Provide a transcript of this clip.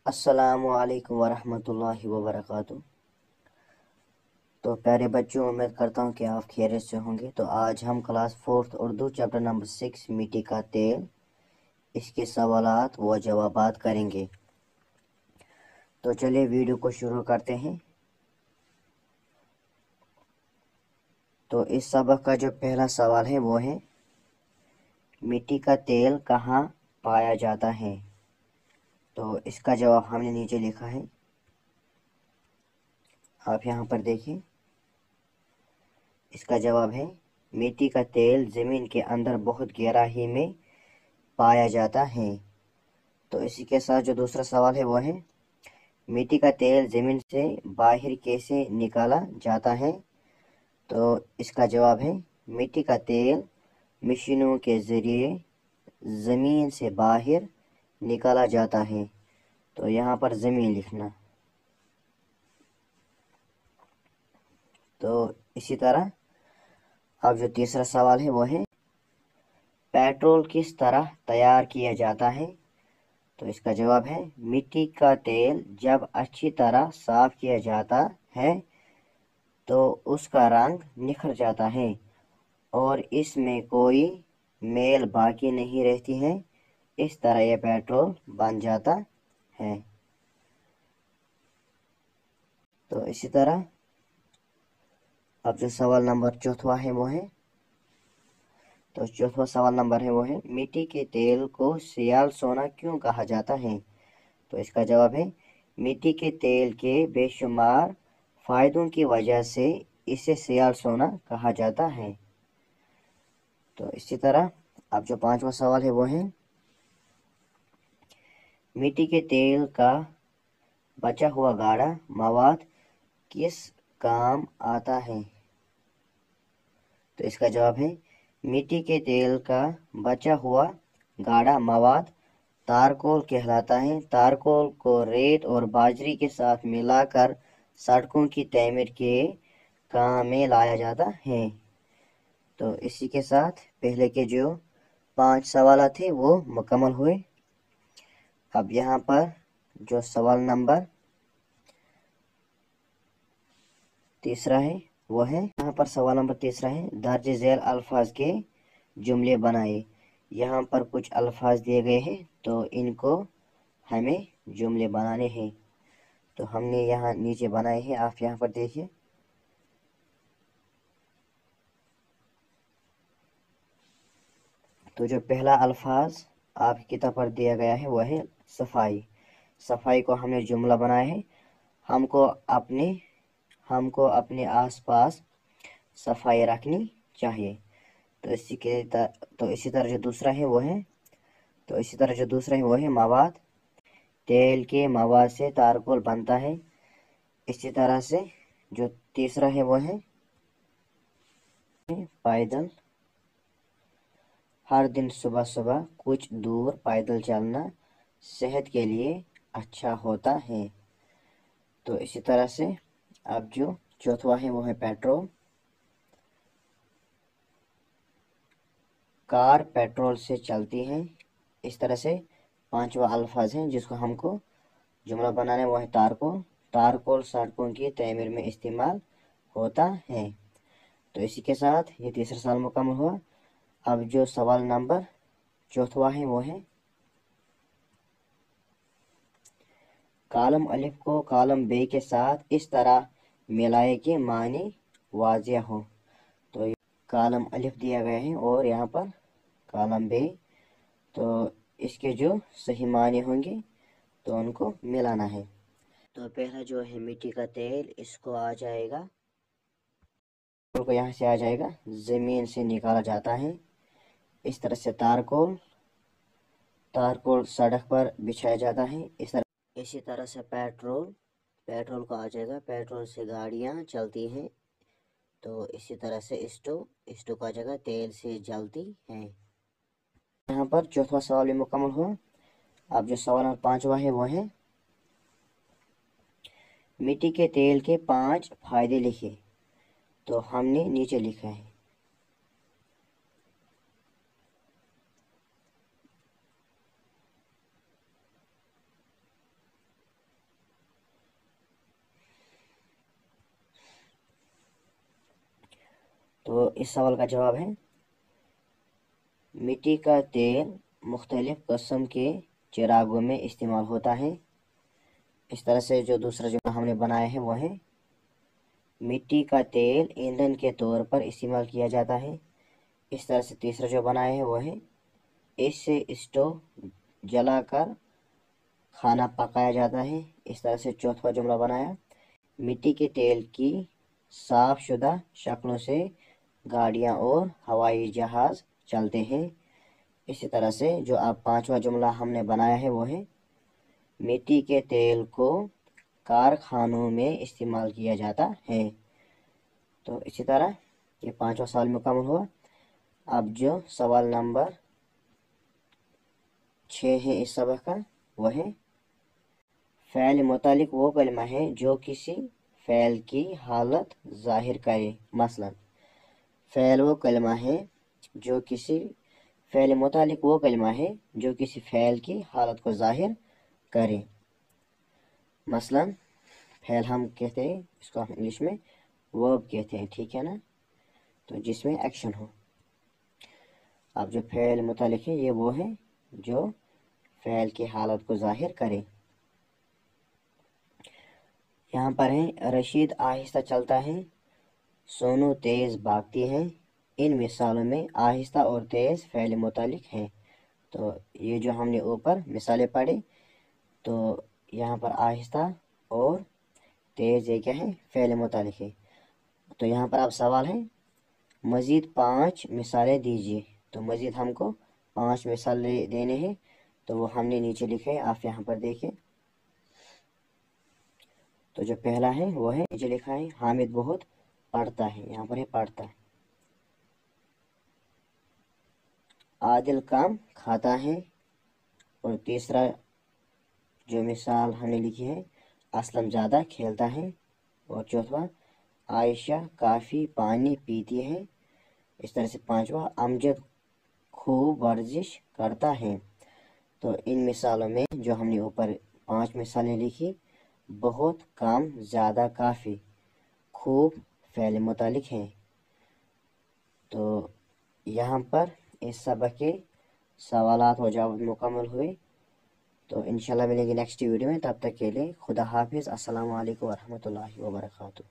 अस्सलामु अलैकुम वरहमतुल्लाहि वबरकातुहू। तो प्यारे बच्चों, उम्मीद करता हूँ कि आप खैरियत से होंगे। तो आज हम class 4th Urdu chapter number 6 मिट्टी का तेल, इसके सवालात व जवाबात करेंगे। तो चलिए वीडियो को शुरू करते हैं। तो इस सबक का जो पहला सवाल है वो है, मिट्टी का तेल कहाँ पाया जाता है। तो इसका जवाब हमने नीचे लिखा है, आप यहाँ पर देखिए। इसका जवाब है, मिट्टी का तेल ज़मीन के अंदर बहुत गहराई में पाया जाता है। तो इसी के साथ जो दूसरा सवाल है वो है, मिट्टी का तेल ज़मीन से बाहर कैसे निकाला जाता है। तो इसका जवाब है, मिट्टी का तेल मशीनों के ज़रिए ज़मीन से बाहर निकाला जाता है। तो यहाँ पर ज़मीन लिखना। तो इसी तरह अब जो तीसरा सवाल है वो है, पेट्रोल किस तरह तैयार किया जाता है। तो इसका जवाब है, मिट्टी का तेल जब अच्छी तरह साफ किया जाता है तो उसका रंग निखर जाता है और इसमें कोई मेल बाकी नहीं रहती है। इस तरह यह पेट्रोल बन जाता है। तो इसी तरह अब जो सवाल नंबर चौथा है वो है, तो चौथा सवाल नंबर है वो है, मिट्टी के तेल को सियाल सोना क्यों कहा जाता है। तो इसका जवाब है, मिट्टी के तेल के बेशुमार फ़ायदों की वजह से इसे सियाल सोना कहा जाता है। तो इसी तरह अब जो पांचवा सवाल है वो है, मिट्टी के तेल का बचा हुआ गाढ़ा मवाद किस काम आता है। तो इसका जवाब है, मिट्टी के तेल का बचा हुआ गाढ़ा मवाद तारकोल कहलाता है। तारकोल को रेत और बाजरी के साथ मिलाकर सड़कों की तमीर के काम में लाया जाता है। तो इसी के साथ पहले के जो 5 सवाल थे वो मुकम्मल हुए। अब यहाँ पर जो सवाल नंबर तीसरा है वो है, यहाँ पर सवाल नंबर तीसरा है, दर्ज झेल अल्फाज के जुमले बनाए। यहाँ पर कुछ अल्फाज दिए गए हैं तो इनको हमें जुमले बनाने हैं। तो हमने यहाँ नीचे बनाए हैं, आप यहाँ पर देखिए। तो जो पहला अल्फाज आपकी किताब पर दिया गया है वह है सफाई। सफाई को हमने जुमला बनाया है, हमको अपने आसपास सफाई रखनी चाहिए। तो इसी तरह जो दूसरा है वो है, मवाद, तेल के मवाद से तारकोल बनता है। इसी तरह से जो तीसरा है वो है, पैदल, हर दिन सुबह सुबह कुछ दूर पैदल चलना सेहत के लिए अच्छा होता है। तो इसी तरह से अब जो चौथा है वो है पेट्रोल। कार पेट्रोल से चलती है। इस तरह से पांचवा अल्फाज है जिसको हमको जुमला बनाने वो है तारकोल। तारकोल सड़कों की तमीर में इस्तेमाल होता है। तो इसी के साथ ये तीसरा सवाल मुकम्मल हुआ। अब जो सवाल नंबर चौथा है वो है, कालम अलिफ को कालम बे के साथ इस तरह मिलाए कि मानी वाजिया हो। तो कालम अलिफ दिया गया है और यहाँ पर कालम बे, तो इसके जो सही मानी होंगे तो उनको मिलाना है। तो पहला जो है मिट्टी का तेल, इसको आ जाएगा, को यहाँ से आ जाएगा, ज़मीन से निकाला जाता है। इस तरह से तारकोल सड़क पर बिछाया जाता है। इसी तरह से पेट्रोल को आ जाएगा, पेट्रोल से गाड़ियाँ चलती हैं। तो इसी तरह से स्टोव को आ जाएगा, तेल से जलती है। यहाँ पर चौथा सवाल भी मुकम्मल हुआ। अब जो सवाल नंबर पांचवा है वो है, मिट्टी के तेल के 5 फायदे लिखे। तो हमने नीचे लिखा है। तो इस सवाल का जवाब है मिट्टी का तेल मुख्तलिफ किस्म के चिरागों में इस्तेमाल होता है। इस तरह से जो दूसरा जुमला हमने बनाया है वो है मिट्टी का तेल ईंधन के तौर पर इस्तेमाल किया जाता है। इस तरह से तीसरा जो बनाया है वो है इससे स्टोव जलाकर खाना पकाया जाता है। इस तरह से चौथा जुमला बनाया मिट्टी के तेल की साफ शुदा शक्लों से गाड़ियाँ और हवाई जहाज़ चलते हैं। इसी तरह से जो अब पांचवा जुमला हमने बनाया है वो है मिट्टी के तेल को कारखानों में इस्तेमाल किया जाता है। तो इसी तरह ये पांचवा सवाल मुकम्मल हुआ। अब जो सवाल नंबर 6 है इस सबक का वो है फ़ैल मुतालिक वो कलमा है जो किसी फ़ैल की हालत ज़ाहिर करे। मसलन फ़ैल वो कलमा है जो किसी फ़ैल मुतालिक वो कलमा है जो किसी फ़ैल की हालत को ज़ाहिर करे। मसलन फ़ैल हम कहते हैं, इसको हम इंग्लिश में वर्ब कहते हैं, ठीक है ना, तो जिसमें एक्शन हो। अब जो फ़ैल मुतालिक है ये वो है जो फ़ैल की हालत को ज़ाहिर करे। यहाँ पर है रशीद आहिस्ता चलता है, सोनू तेज़ भागती है। इन मिसालों में आहिस्ता और तेज़ फ़ैल मुतालिक हैं। तो ये जो हमने ऊपर मिसालें पढ़ी, तो यहाँ पर आहिस्ता और तेज़ ये क्या है, फ़ैल मुतालिक है। तो यहाँ पर अब सवाल है मज़ीद 5 मिसालें दीजिए। तो मज़ीद हमको 5 मिसालें देने हैं, तो वो हमने नीचे लिखे हैं, आप यहाँ पर देखें। तो जो पहला है वो है नीचे लिखा है हामिद बहुत पढ़ता है, यहाँ पर है पढ़ता है। आदिल कम खाता है। और तीसरा जो मिसाल हमने लिखी है असलम ज़्यादा खेलता है। और चौथा आयशा काफ़ी पानी पीती है। इस तरह से पांचवा अमजद खूब वर्जिश करता है। तो इन मिसालों में जो हमने ऊपर 5 मिसालें लिखी, बहुत, कम, ज़्यादा, काफ़ी, खूब फ़ैल मुतालिक हैं। तो यहाँ पर इस सबक के सवालात व जवाब मुकम्मल हुए। तो इंशाल्लाह मिलेंगे नेक्स्ट वीडियो में, तब तक के लिए खुदा हाफिज़। अस्सलामु अलैकुम वरहमतुल्लाहि वबरकातुहू।